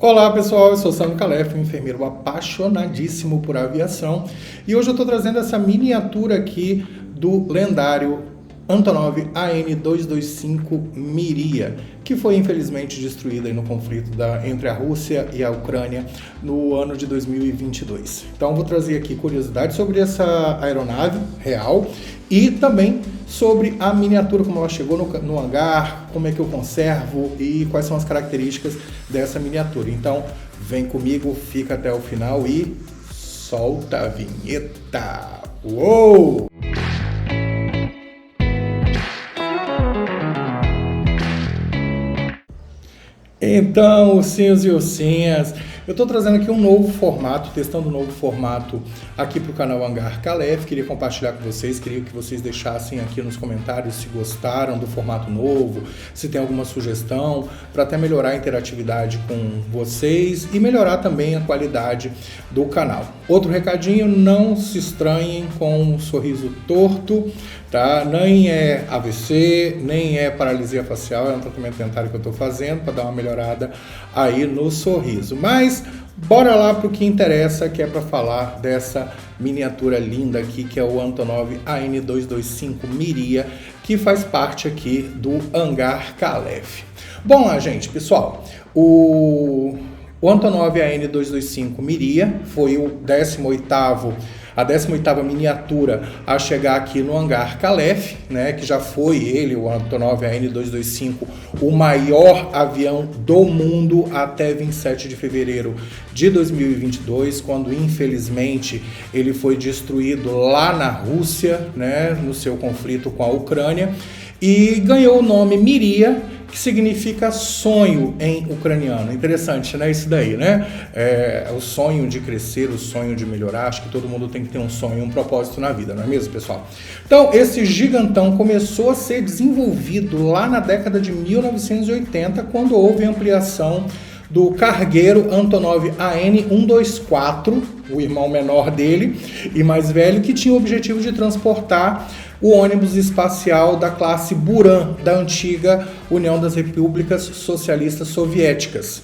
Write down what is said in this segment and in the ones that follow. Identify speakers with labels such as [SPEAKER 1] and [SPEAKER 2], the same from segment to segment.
[SPEAKER 1] Olá pessoal, eu sou Sandro Calef, um enfermeiro apaixonadíssimo por aviação, e hoje eu estou trazendo essa miniatura aqui do lendário Antonov AN-225 Miria, que foi infelizmente destruída aí no conflito entre a Rússia e a Ucrânia no ano de 2022. Então vou trazer aqui curiosidades sobre essa aeronave real e também sobre a miniatura, como ela chegou no hangar, como é que eu conservo e quais são as características dessa miniatura. Então vem comigo, fica até o final e solta a vinheta! Uou! Então, ursinhos e ursinhas, eu estou trazendo aqui um novo formato, testando um novo formato aqui para o canal Hangar Calef. Queria compartilhar com vocês, queria que vocês deixassem aqui nos comentários se gostaram do formato novo, se tem alguma sugestão, para até melhorar a interatividade com vocês e melhorar também a qualidade do canal. Outro recadinho, não se estranhem com um sorriso torto, tá? Nem é AVC, nem é paralisia facial, é um tratamento dentário que eu estou fazendo para dar uma melhorada aí no sorriso. Mas bora lá para o que interessa, que é para falar dessa miniatura linda aqui, que é o Antonov AN-225 Miria, que faz parte aqui do Hangar Calef. Bom, gente, pessoal, o Antonov AN-225 Miria foi a 18ª miniatura a chegar aqui no Hangar Calef, né, que já foi o Antonov AN-225, o maior avião do mundo até 27 de fevereiro de 2022, quando infelizmente ele foi destruído lá na Rússia, né, no seu conflito com a Ucrânia, e ganhou o nome Miria, que significa sonho em ucraniano. Interessante, né? Isso daí, né? O sonho de crescer, o sonho de melhorar. Acho que todo mundo tem que ter um sonho, um propósito na vida, não é mesmo, pessoal? Então, esse gigantão começou a ser desenvolvido lá na década de 1980, quando houve ampliação do cargueiro Antonov AN-124, o irmão menor dele e mais velho, que tinha o objetivo de transportar o ônibus espacial da classe Buran, da antiga União das Repúblicas Socialistas Soviéticas.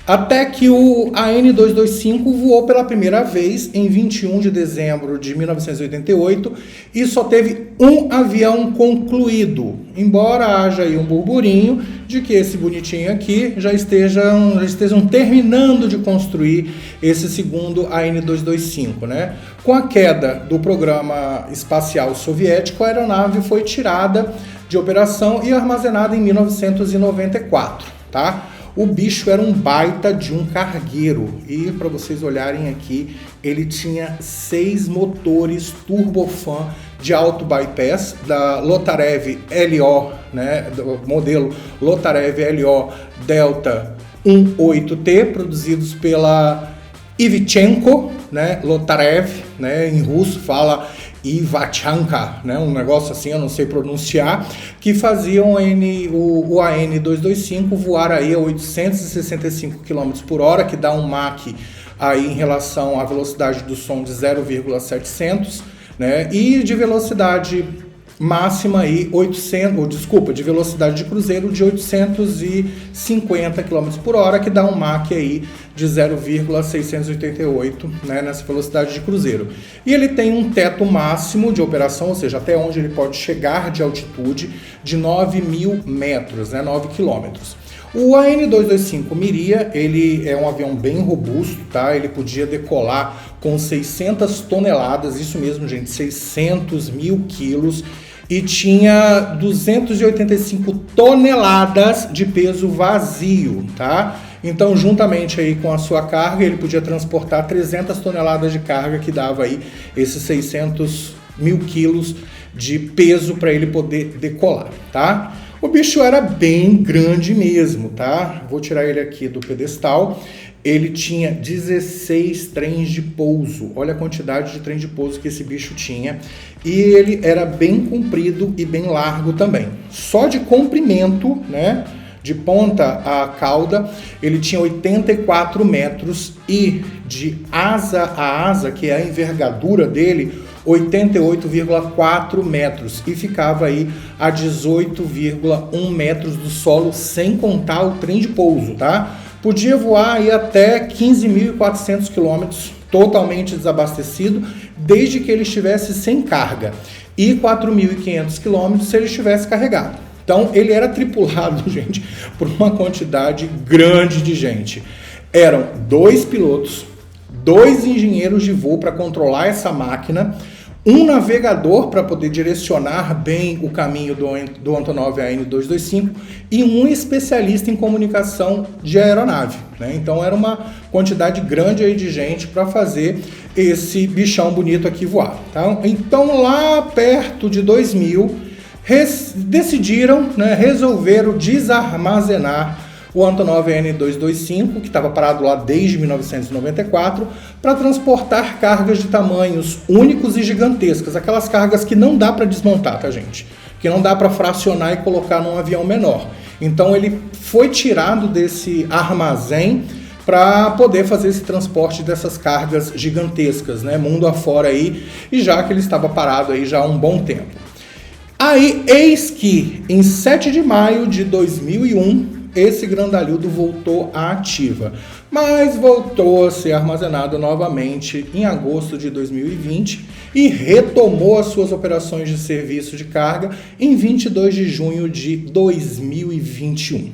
[SPEAKER 1] Até que o AN-225 voou pela primeira vez em 21 de dezembro de 1988 e só teve um avião concluído, embora haja aí um burburinho de que esse bonitinho aqui já estejam terminando de construir esse segundo AN-225, né? Com a queda do programa espacial soviético, a aeronave foi tirada de operação e armazenada em 1994, tá? O bicho era um baita de um cargueiro e, para vocês olharem aqui, ele tinha 6 motores turbofan de alto bypass da Lotarev LO, né, do modelo Lotarev LO Delta 18T, produzidos pela Ivchenko, né, Lotarev, né, em russo fala Ivachanka, né, um negócio assim, eu não sei pronunciar, que faziam o AN-225 voar aí a 865 km por hora, que dá um Mach aí em relação à velocidade do som de 0,700, né, e de velocidade máxima aí de velocidade de cruzeiro de 850 km por hora, que dá um Mach aí de 0,688, né, nessa velocidade de cruzeiro. E ele tem um teto máximo de operação, ou seja, até onde ele pode chegar de altitude, de 9.000 metros, né, 9 quilômetros. O AN-225 Miria, ele é um avião bem robusto, tá? Ele podia decolar com 600 toneladas, isso mesmo, gente, 600 mil quilos, e tinha 285 toneladas de peso vazio, tá? Então, juntamente aí com a sua carga, ele podia transportar 300 toneladas de carga, que dava aí esses 600 mil quilos de peso para ele poder decolar, tá? O bicho era bem grande mesmo, tá? Vou tirar ele aqui do pedestal. Ele tinha 16 trens de pouso. Olha a quantidade de trem de pouso que esse bicho tinha. E ele era bem comprido e bem largo também. Só de comprimento, né? De ponta a cauda, ele tinha 84 metros e de asa a asa, que é a envergadura dele, 88,4 metros e ficava aí a 18,1 metros do solo, sem contar o trem de pouso, tá? podia voar aí até 15.400 quilômetros, totalmente desabastecido, desde que ele estivesse sem carga, e 4.500 quilômetros se ele estivesse carregado. Então ele era tripulado, gente, por uma quantidade grande de gente. Eram 2 pilotos, 2 engenheiros de voo para controlar essa máquina, um navegador para poder direcionar bem o caminho do Antonov AN-225 e um especialista em comunicação de aeronave, né? Então era uma quantidade grande aí de gente para fazer esse bichão bonito aqui voar, tá? Então lá perto de 2000 decidiram, né, resolveram desarmazenar o Antonov AN-225, que estava parado lá desde 1994, para transportar cargas de tamanhos únicos e gigantescas, aquelas cargas que não dá para desmontar, tá, gente? Que não dá para fracionar e colocar num avião menor. Então ele foi tirado desse armazém para poder fazer esse transporte dessas cargas gigantescas, né, mundo afora aí, e já que ele estava parado aí já há um bom tempo. Aí, eis que em 7 de maio de 2001, esse grandalhudo voltou à ativa, mas voltou a ser armazenado novamente em agosto de 2020 e retomou as suas operações de serviço de carga em 22 de junho de 2021.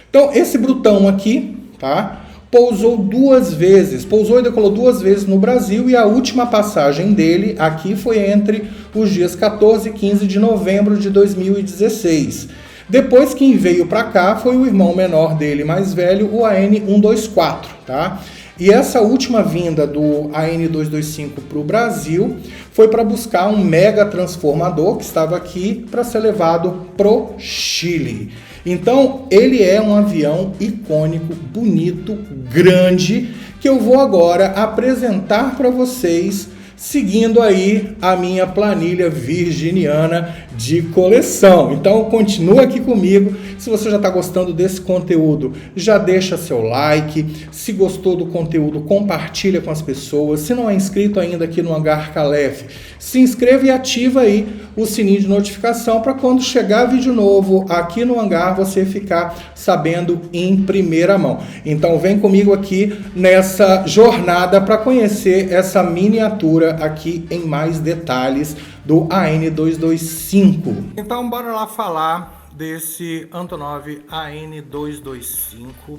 [SPEAKER 1] Então, esse brutão aqui, tá? Pousou 2 vezes, pousou e decolou 2 vezes no Brasil, e a última passagem dele aqui foi entre os dias 14 e 15 de novembro de 2016. Depois quem veio para cá foi o irmão menor dele, mais velho, o AN-124, tá? E essa última vinda do AN-225 para o Brasil foi para buscar um mega transformador que estava aqui para ser levado pro Chile. Então, ele é um avião icônico, bonito, grande, que eu vou agora apresentar para vocês, seguindo aí a minha planilha virginiana de coleção. Então continua aqui comigo. Se você já está gostando desse conteúdo, já deixa seu like. Se gostou do conteúdo, compartilha com as pessoas. Se não é inscrito ainda aqui no Hangar Calef, se inscreva e ativa aí o sininho de notificação para quando chegar vídeo novo aqui no Hangar você ficar sabendo em primeira mão. Então vem comigo aqui nessa jornada para conhecer essa miniatura aqui em mais detalhes do AN-225. Então bora lá falar desse Antonov AN-225,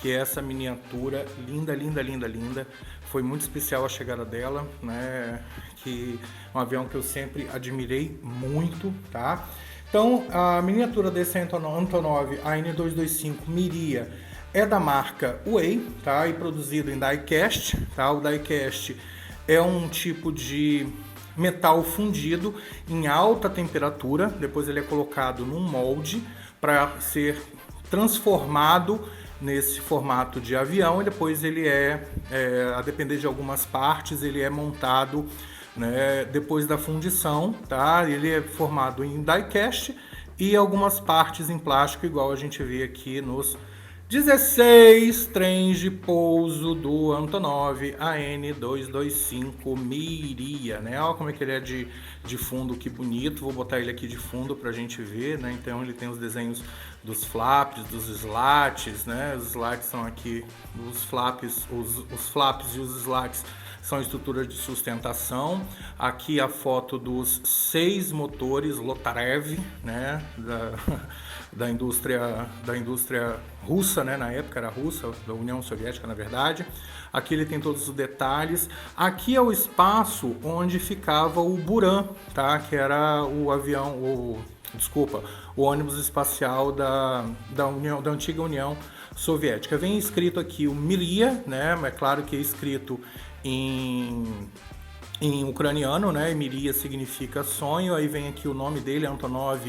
[SPEAKER 1] que é essa miniatura linda, linda, linda, linda. Foi muito especial a chegada dela, né? Que é um avião que eu sempre admirei muito, tá? Então a miniatura desse Antonov AN-225 Miria é da marca Way, tá? E produzido em die-cast, tá? O die-cast é um tipo de metal fundido em alta temperatura, depois ele é colocado num molde para ser transformado nesse formato de avião, e depois ele a depender de algumas partes, ele é montado, né, depois da fundição, tá? Ele é formado em die-cast e algumas partes em plástico, igual a gente vê aqui nos 16 trens de pouso do Antonov AN-225 Miria, né? Olha como é que ele é de fundo, que bonito. Vou botar ele aqui de fundo pra gente ver, né? Então ele tem os desenhos dos flaps, dos slats, né? Os slats são aqui, os flaps e os slats são estruturas de sustentação. Aqui a foto dos 6 motores Lotarev, né? Da indústria russa, né? Na época era russa, da União Soviética, na verdade. Aqui ele tem todos os detalhes. Aqui é o espaço onde ficava o Buran, tá? Que era o avião, o ônibus espacial da antiga União Soviética. Vem escrito aqui o Miria, né? É claro que é escrito em ucraniano, né? Miria significa sonho. Aí vem aqui o nome dele, Antonov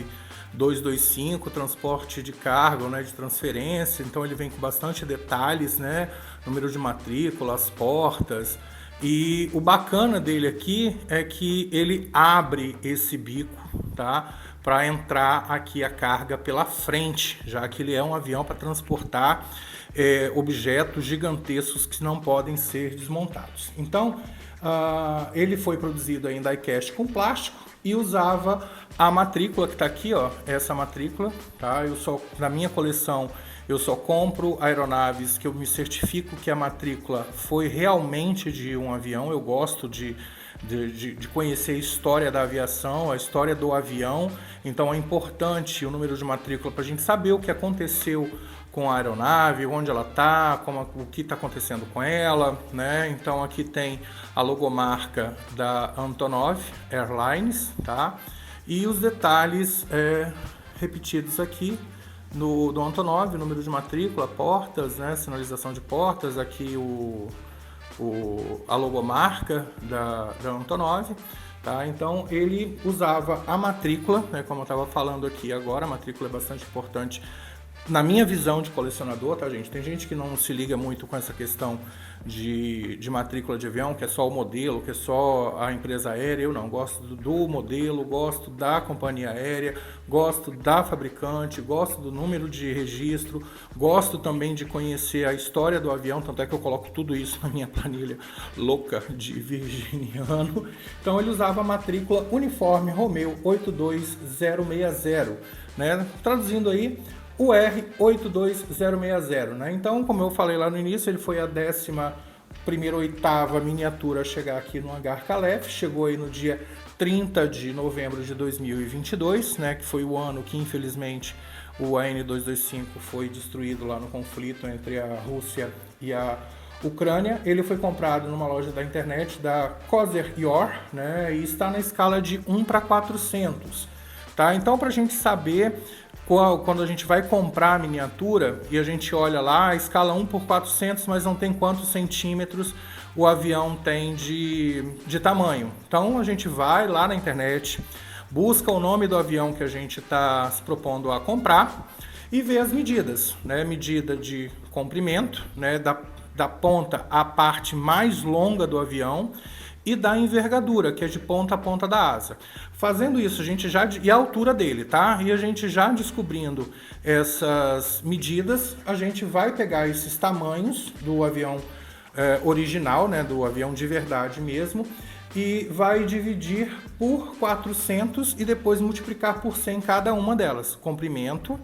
[SPEAKER 1] 225, transporte de carga, né, de transferência. Então ele vem com bastante detalhes, né, número de matrícula, as portas. E o bacana dele aqui é que ele abre esse bico, tá, para entrar aqui a carga pela frente, já que ele é um avião para transportar objetos gigantescos que não podem ser desmontados. Então ele foi produzido em die-cast com plástico e usava a matrícula que está aqui, ó, essa matrícula, tá? Na minha coleção Eu só compro aeronaves que eu me certifico que a matrícula foi realmente de um avião. Eu gosto de conhecer a história da aviação, a história do avião. Então é importante o número de matrícula para a gente saber o que aconteceu com a aeronave, onde ela está, o que está acontecendo com ela, né? Então aqui tem a logomarca da Antonov Airlines, tá? E os detalhes repetidos aqui do Antonov, número de matrícula, portas, né? Sinalização de portas, aqui a logomarca da Antonov, tá? Então ele usava a matrícula, né? Como eu estava falando aqui agora, a matrícula é bastante importante na minha visão de colecionador, tá, gente? Tem gente que não se liga muito com essa questão de matrícula de avião, que é só o modelo, que é só a empresa aérea. Eu não, gosto do modelo, gosto da companhia aérea, gosto da fabricante, gosto do número de registro, gosto também de conhecer a história do avião, tanto é que eu coloco tudo isso na minha planilha louca de virginiano. Então ele usava a matrícula Uniforme Romeo 82060, né? Traduzindo aí, o R82060, né? Então, como eu falei lá no início, ele foi a 11ª, 8ª miniatura a chegar aqui no Hangar Calef, chegou aí no dia 30 de novembro de 2022, né? Que foi o ano que, infelizmente, o AN225 foi destruído lá no conflito entre a Rússia e a Ucrânia. Ele foi comprado numa loja da internet da Kozer Yor, né? E está na escala de 1:400, tá? Então, para a gente saber quando a gente vai comprar a miniatura e a gente olha lá, a escala 1:400, mas não tem quantos centímetros o avião tem de tamanho. Então a gente vai lá na internet, busca o nome do avião que a gente está se propondo a comprar e vê as medidas, né? Medida de comprimento, né? Da ponta à parte mais longa do avião, e da envergadura, que é de ponta a ponta da asa. Fazendo isso, a gente e a altura dele, tá? E a gente já descobrindo essas medidas, a gente vai pegar esses tamanhos do avião original, né? Do avião de verdade mesmo, e vai dividir por 400 e depois multiplicar por 100 cada uma delas. Comprimento,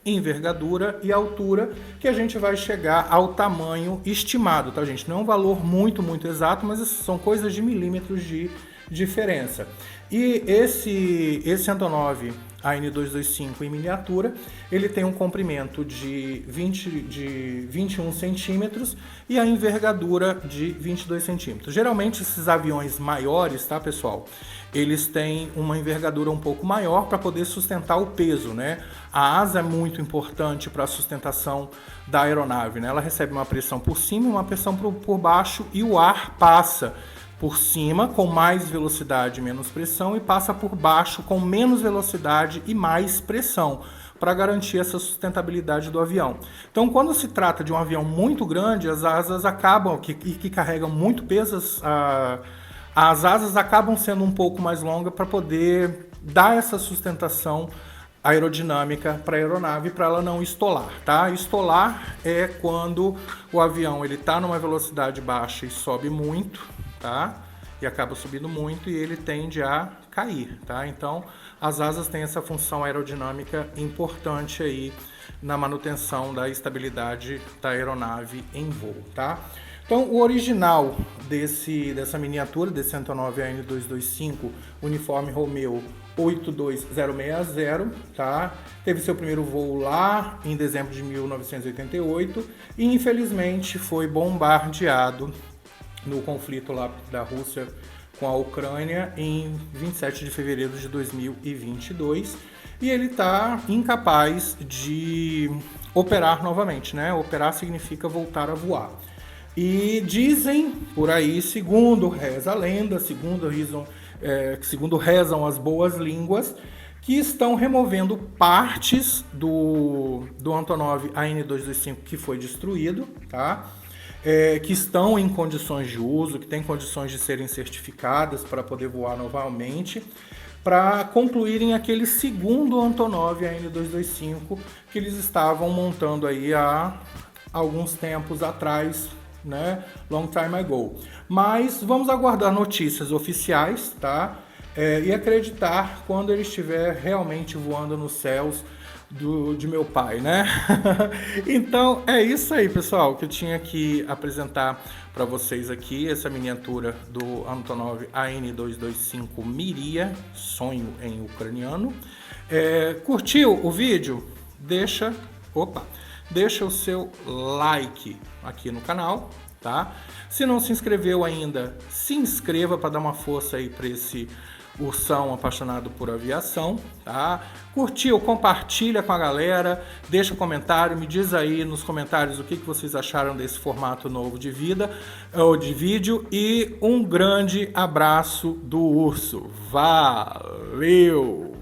[SPEAKER 1] envergadura e altura, que a gente vai chegar ao tamanho estimado, tá, gente? Não é um valor muito exato, mas são coisas de milímetros de diferença. E esse Antonov AN225 em miniatura, ele tem um comprimento de 21 centímetros e a envergadura de 22 centímetros. Geralmente esses aviões maiores, tá, pessoal, eles têm uma envergadura um pouco maior para poder sustentar o peso, né? A asa é muito importante para a sustentação da aeronave, né? Ela recebe uma pressão por cima e uma pressão por baixo, e o ar passa por cima com mais velocidade e menos pressão e passa por baixo com menos velocidade e mais pressão, para garantir essa sustentabilidade do avião. Então, quando se trata de um avião muito grande, as asas acabam, que carregam muito peso, as asas acabam sendo um pouco mais longas para poder dar essa sustentação aerodinâmica para a aeronave, para ela não estolar, tá? Estolar é quando o avião ele está numa velocidade baixa e sobe muito, tá? E acaba subindo muito e ele tende a cair, tá? Então, as asas têm essa função aerodinâmica importante aí na manutenção da estabilidade da aeronave em voo, tá? Então, o original dessa miniatura, desse Antonov AN225 Uniforme Romeo 82060, tá? Teve seu primeiro voo lá em dezembro de 1988 e, infelizmente, foi bombardeado no conflito lá da Rússia com a Ucrânia em 27 de fevereiro de 2022, e ele está incapaz de operar novamente, né? Operar significa voltar a voar. E dizem por aí, segundo reza a lenda, segundo rezam as boas línguas, que estão removendo partes do Antonov AN225 que foi destruído, tá? Que estão em condições de uso, que têm condições de serem certificadas para poder voar novamente, para concluírem aquele segundo Antonov AN225 que eles estavam montando aí há alguns tempos atrás, né? Long time ago. Mas vamos aguardar notícias oficiais, tá? E acreditar quando ele estiver realmente voando nos céus de meu pai, né? Então é isso aí, pessoal, que eu tinha que apresentar para vocês aqui, essa miniatura do Antonov AN-225 Miria, sonho em ucraniano. Curtiu o vídeo? Deixa o seu like aqui no canal, tá? Se não se inscreveu ainda, se inscreva para dar uma força aí para esse ursão apaixonado por aviação, tá? Curtiu, compartilha com a galera, deixa um comentário, me diz aí nos comentários o que vocês acharam desse formato novo de vídeo, e um grande abraço do urso. Valeu!